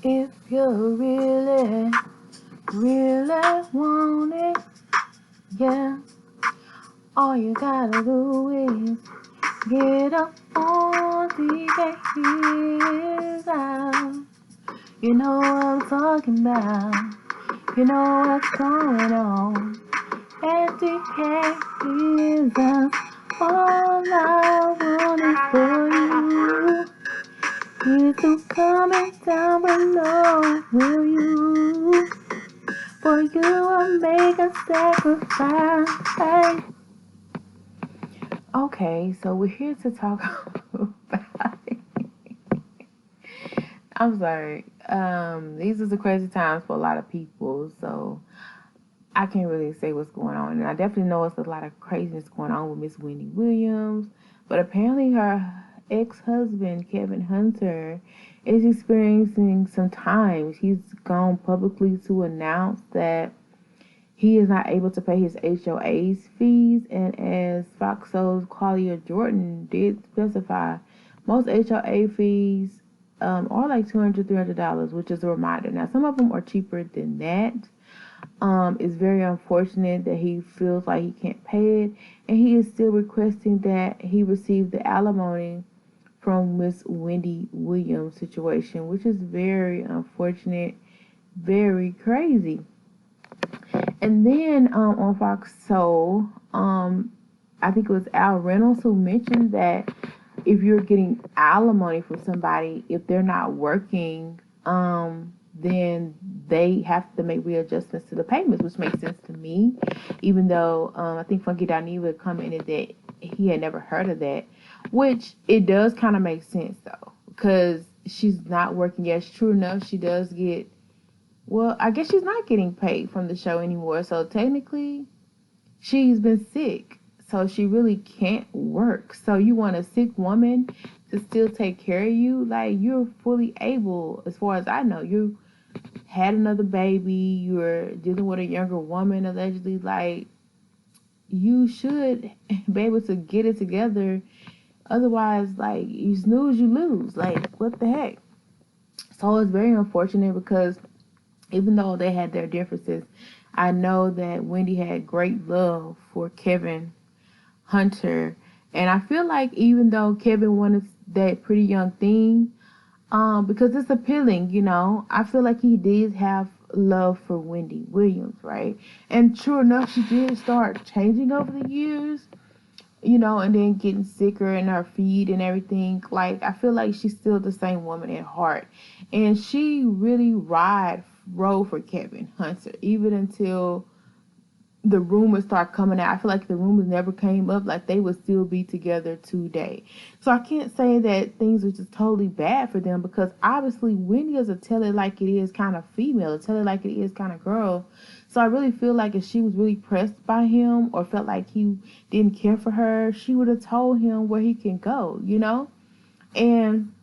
If you really, really want it, yeah, all you gotta do is get up on the heels out. You know what I'm talking about. You know what's going on. And the heels out. All I want is for you. You to comment down below, will you? For you I'll make a sacrifice. Okay, so we're here to talk about it. I'm sorry. These are the crazy times for a lot of people, so I can't really say what's going on. And I definitely know it's a lot of craziness going on with Miss Wendy Williams, but apparently her ex-husband, Kevin Hunter, is experiencing some time. He's gone publicly to announce that he is not able to pay his HOA's fees, and as Fox Soul's Claudia Jordan did specify, most HOA fees are like $200, $300, which is a reminder. Now, some of them are cheaper than that. It's very unfortunate that he feels like he can't pay it, and he is still requesting that he receive the alimony from Miss Wendy Williams situation, which is very unfortunate, very crazy. And then on Fox Soul, I think it was Al Reynolds who mentioned that if you're getting alimony from somebody, if they're not working, then they have to make readjustments to the payments, which makes sense to me, even though I think Funky Dineva commented that he had never heard of that, which it does kind of make sense, though, because she's not working. Yes, true enough, she does get, well, I guess she's not getting paid from the show anymore, so technically she's been sick, so she really can't work. So you want a sick woman to still take care of you? Like, you're fully able, as far as I know. You had another baby, you're dealing with a younger woman, allegedly. Like, you should be able to get it together. Otherwise, like, you snooze, you lose. Like, what the heck? So it's very unfortunate because even though they had their differences, I know that Wendy had great love for Kevin Hunter. And I feel like even though Kevin wanted that pretty young thing, because it's appealing, you know, I feel like he did have love for Wendy Williams, right? And true enough, she did start changing over the years, you know, and then getting sicker in her feet and everything. Like, I feel like she's still the same woman at heart. And she really rode for Kevin Hunter, even until the rumors start coming out. I feel like the rumors never came up, like they would still be together today. So I can't say that things are just totally bad for them, because obviously Wendy is a tell it like it is kind of female, a tell it like it is kind of girl. So I really feel like if she was really pressed by him or felt like he didn't care for her, she would have told him where he can go, you know? And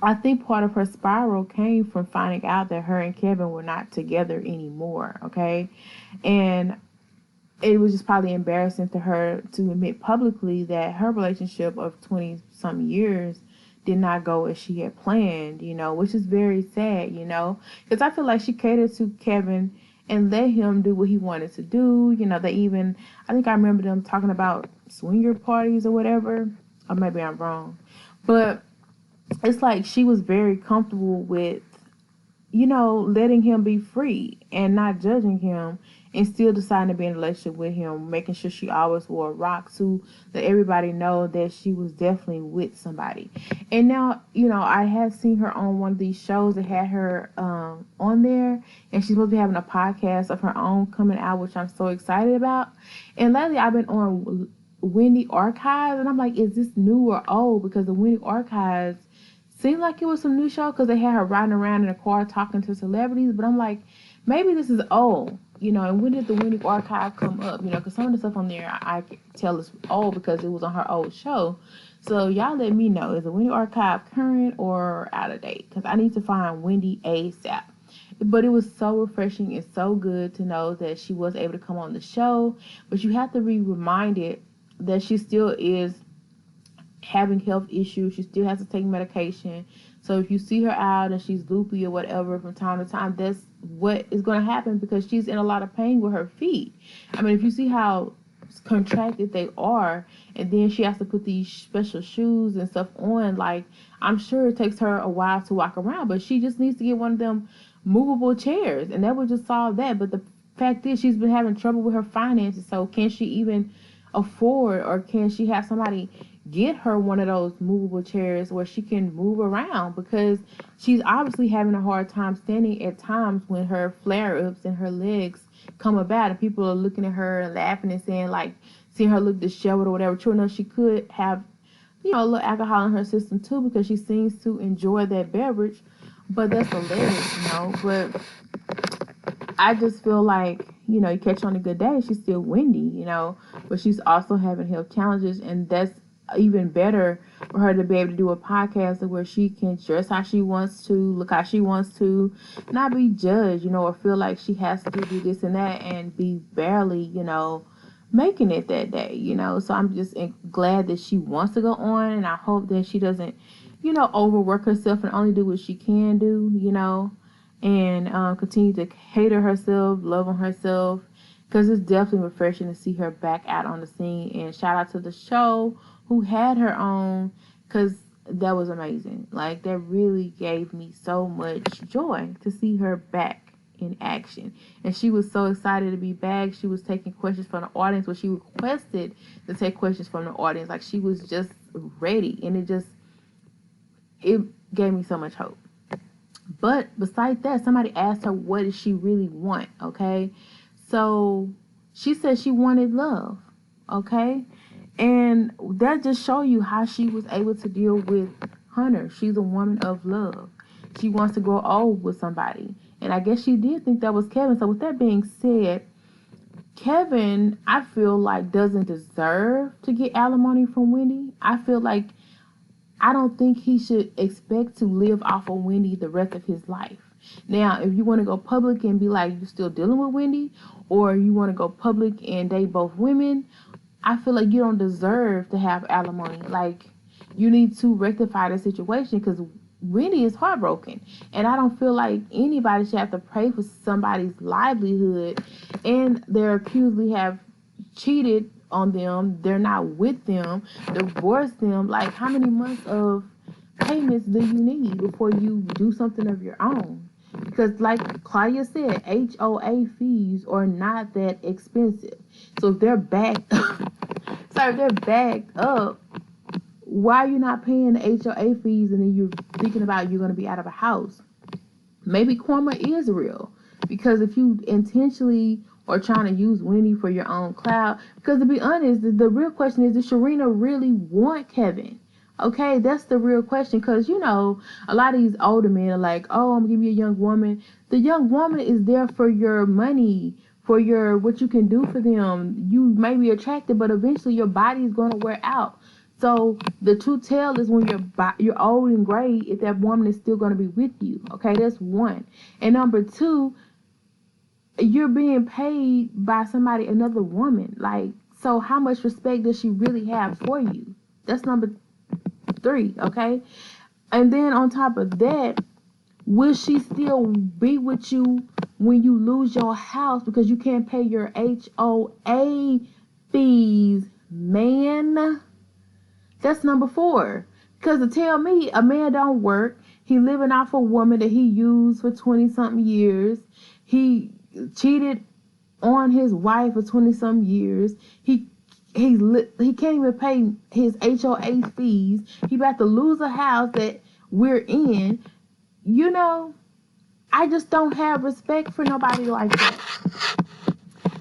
I think part of her spiral came from finding out that her and Kevin were not together anymore, okay? And it was just probably embarrassing to her to admit publicly that her relationship of 20-some years did not go as she had planned, you know, which is very sad, you know, because I feel like she catered to Kevin and let him do what he wanted to do. You know, they even, I think I remember them talking about swinger parties or whatever, or maybe I'm wrong, but it's like she was very comfortable with, you know, letting him be free and not judging him, and still deciding to be in a relationship with him, making sure she always wore a rock to let everybody know that she was definitely with somebody. And now, you know, I have seen her on one of these shows that had her on there, and she's supposed to be having a podcast of her own coming out, which I'm so excited about. And lately I've been on Wendy Archives, and I'm like, is this new or old? Because the Wendy Archives seemed like it was some new show, because they had her riding around in a car talking to celebrities. But I'm like, maybe this is old, you know. And when did the Wendy Archive come up? You know, because some of the stuff on there I can tell is old because it was on her old show. So y'all let me know, is the Wendy Archive current or out of date? Because I need to find Wendy ASAP. But it was so refreshing and so good to know that she was able to come on the show. But you have to be reminded that she still is having health issues. She still has to take medication. So if you see her out and she's loopy or whatever from time to time, that's what is going to happen because she's in a lot of pain with her feet. I mean, if you see how contracted they are, and then she has to put these special shoes and stuff on, like, I'm sure it takes her a while to walk around, but she just needs to get one of them movable chairs, and that would just solve that. But the fact is, she's been having trouble with her finances, so can she even afford, or can she have somebody get her one of those movable chairs where she can move around, because she's obviously having a hard time standing at times when her flare-ups and her legs come about, and people are looking at her and laughing and saying, like, seeing her look disheveled or whatever. True enough, she could have, a little alcohol in her system too, because she seems to enjoy that beverage, but that's alleged, but I just feel like, you catch her on a good day, she's still Wendy, but she's also having health challenges, and that's even better for her to be able to do a podcast where she can dress how she wants to, look how she wants to, not be judged, or feel like she has to do this and that and be barely, making it that day, So I'm just glad that she wants to go on, and I hope that she doesn't, overwork herself and only do what she can do, and continue to cater herself, love on herself, because it's definitely refreshing to see her back out on the scene. And shout out to the show who had her on, because that was amazing. Like, that really gave me so much joy to see her back in action. And she was so excited to be back. She was taking questions from the audience, when she requested to take questions from the audience. Like, she was just ready, and it gave me so much hope. But besides that, somebody asked her, what does she really want? Okay. So she said she wanted love. Okay. And that just show you how she was able to deal with Hunter. She's a woman of love. She wants to grow old with somebody. And I guess she did think that was Kevin. So with that being said, Kevin, I feel like, doesn't deserve to get alimony from Wendy. I don't think he should expect to live off of Wendy the rest of his life. Now, if you want to go public and be like, you're still dealing with Wendy, or you want to go public and date both women, I feel like you don't deserve to have alimony. Like, you need to rectify the situation, because Wendy is heartbroken. And I don't feel like anybody should have to pray for somebody's livelihood, and they're accused have cheated on them, they're not with them, divorced them. Like, how many months of payments do you need before you do something of your own? Because like Claudia said, HOA fees are not that expensive. So if they're backed up, why are you not paying the HOA fees, and then you're thinking about you're going to be out of a house? Maybe karma is real, because if you intentionally or trying to use Wendy for your own clout. Because to be honest, the real question is, does Sharina really want Kevin? Okay, that's the real question. Because, a lot of these older men are like, oh, I'm going to give you a young woman. The young woman is there for your money, for what you can do for them. You may be attracted, but eventually your body is going to wear out. So the true tell is when you're old and gray, if that woman is still going to be with you. Okay, that's one. And number two, you're being paid by another woman. Like, so how much respect does she really have for you? That's number three, okay? And then on top of that, will she still be with you when you lose your house because you can't pay your HOA fees, man? That's number four. Because to tell me a man don't work, he living off a woman that he used for 20-something years, he cheated on his wife for 20-some years. He can't even pay his HOA fees. He about to lose a house that we're in. I just don't have respect for nobody like that.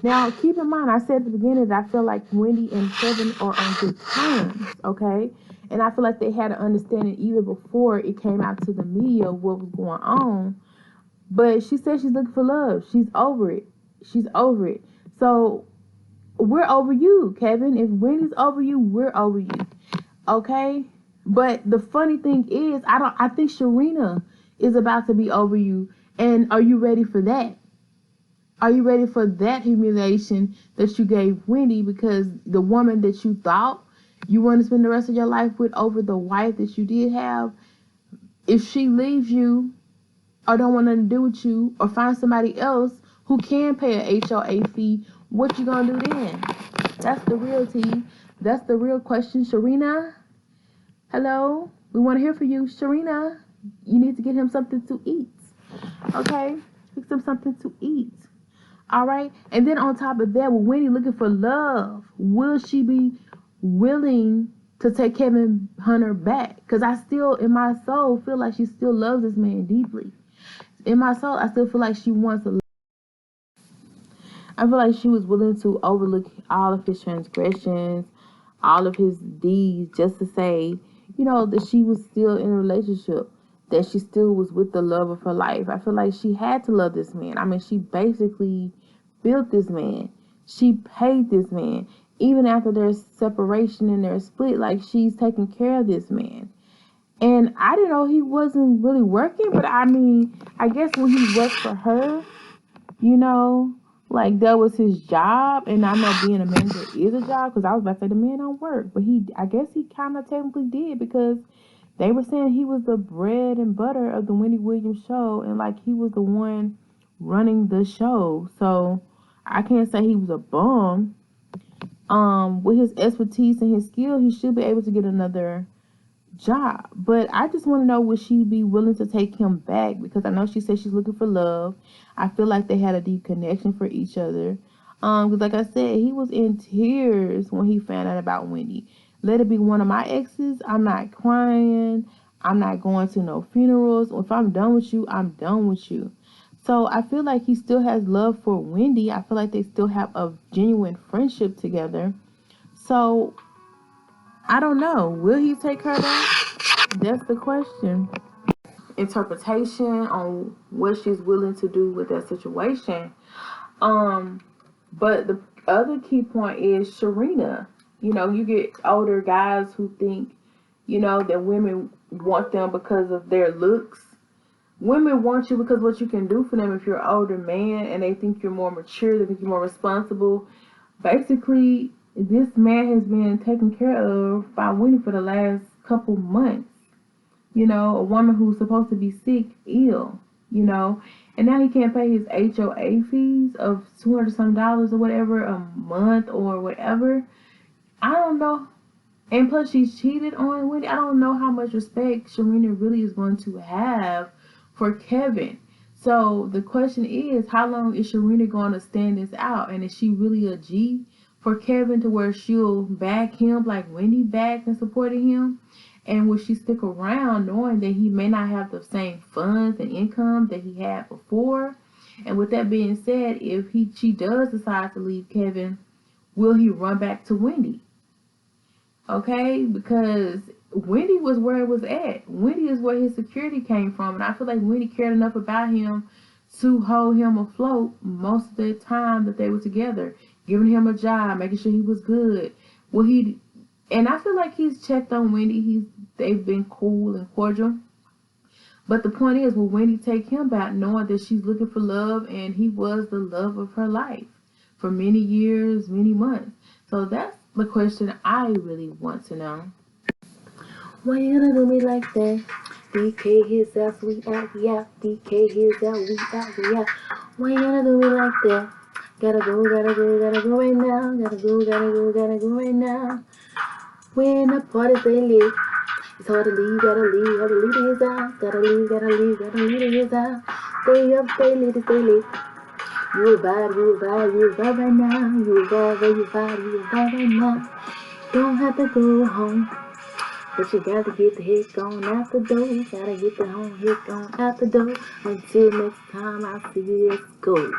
Now, keep in mind, I said at the beginning that I feel like Wendy and Kevin are on good terms, okay? And I feel like they had an understanding even before it came out to the media what was going on. But she said she's looking for love. She's over it. So we're over you, Kevin. If Wendy's over you, we're over you. Okay? But the funny thing is, I think Sharina is about to be over you. And are you ready for that? Are you ready for that humiliation that you gave Wendy, because the woman that you thought you want to spend the rest of your life with over the wife that you did have, if she leaves you or don't want nothing to do with you or find somebody else who can pay a HOA fee, what you gonna do then? That's the real tea. That's the real question. Sharina, hello? We want to hear from you. Sharina, you need to get him something to eat. Okay? Fix him something to eat. All right? And then on top of that, with Wendy looking for love, will she be willing to take Kevin Hunter back? Because I still, in my soul, feel like she still loves this man deeply. In my soul, I still feel like she wants to. I feel like she was willing to overlook all of his transgressions, all of his deeds, just to say, you know, that she was still in a relationship, that she still was with the love of her life. I feel like she had to love this man. I mean, she basically built this man. She paid this man. Even after their separation and their split, like, she's taking care of this man. And I didn't know he wasn't really working, but I mean, I guess when he worked for her, you know, like, that was his job. And I know being a manager is a job, because I was about to say the man don't work, but I guess he kind of technically did, because they were saying he was the bread and butter of the Wendy Williams show, and like, he was the one running the show. So I can't say he was a bum. With his expertise and his skill, he should be able to get another job. But I just want to know, would she be willing to take him back? Because I know she said she's looking for love. I feel like they had a deep connection for each other. Because like I said, he was in tears when he found out about Wendy. Let it be one of my exes, I'm not crying. I'm not going to no funerals. If I'm done with you, I'm done with you. So I feel like he still has love for Wendy. I feel like they still have a genuine friendship together. So I don't know. Will he take her back? That's the question. Interpretation on what she's willing to do with that situation. But the other key point is Sharina. You know, you get older guys who think, you know, that women want them because of their looks. Women want you because what you can do for them. If you're an older man and they think you're more mature, they think you're more responsible. Basically, this man has been taken care of by Wendy for the last couple months. You know, a woman who's supposed to be sick, ill, you know, and now he can't pay his HOA fees of $200 some or whatever a month or whatever. I don't know. And plus, she's cheated on Wendy. I don't know how much respect Sharina really is going to have for Kevin. So the question is, how long is Sharina going to stand this out? And is she really a G for Kevin to where she'll back him like Wendy backed and supported him? And will she stick around knowing that he may not have the same funds and income that he had before? And with that being said, if she does decide to leave Kevin, will he run back to Wendy? Okay, because Wendy was where it was at. Wendy is where his security came from. And I feel like Wendy cared enough about him to hold him afloat most of the time that they were together. Giving him a job, making sure he was good. And I feel like he's checked on Wendy. They've been cool and cordial. But the point is, will Wendy take him back knowing that she's looking for love and he was the love of her life for many years, many months? So that's the question I really want to know. Why you gonna do me like that? DK his ass, we out, we out. DK his out, we out, we out. Why you gonna do me like that? Gotta go right now. Gotta go right now. When the party stay lit, it's hard to leave, gotta leave to his house. Gotta leave to his house. Stay up, stay lit. You a vibe right now. You a vibe right now. Don't have to go home, but you gotta get the heck on out the door. Gotta get the home heck on out the door. Until next time I see you, let's go.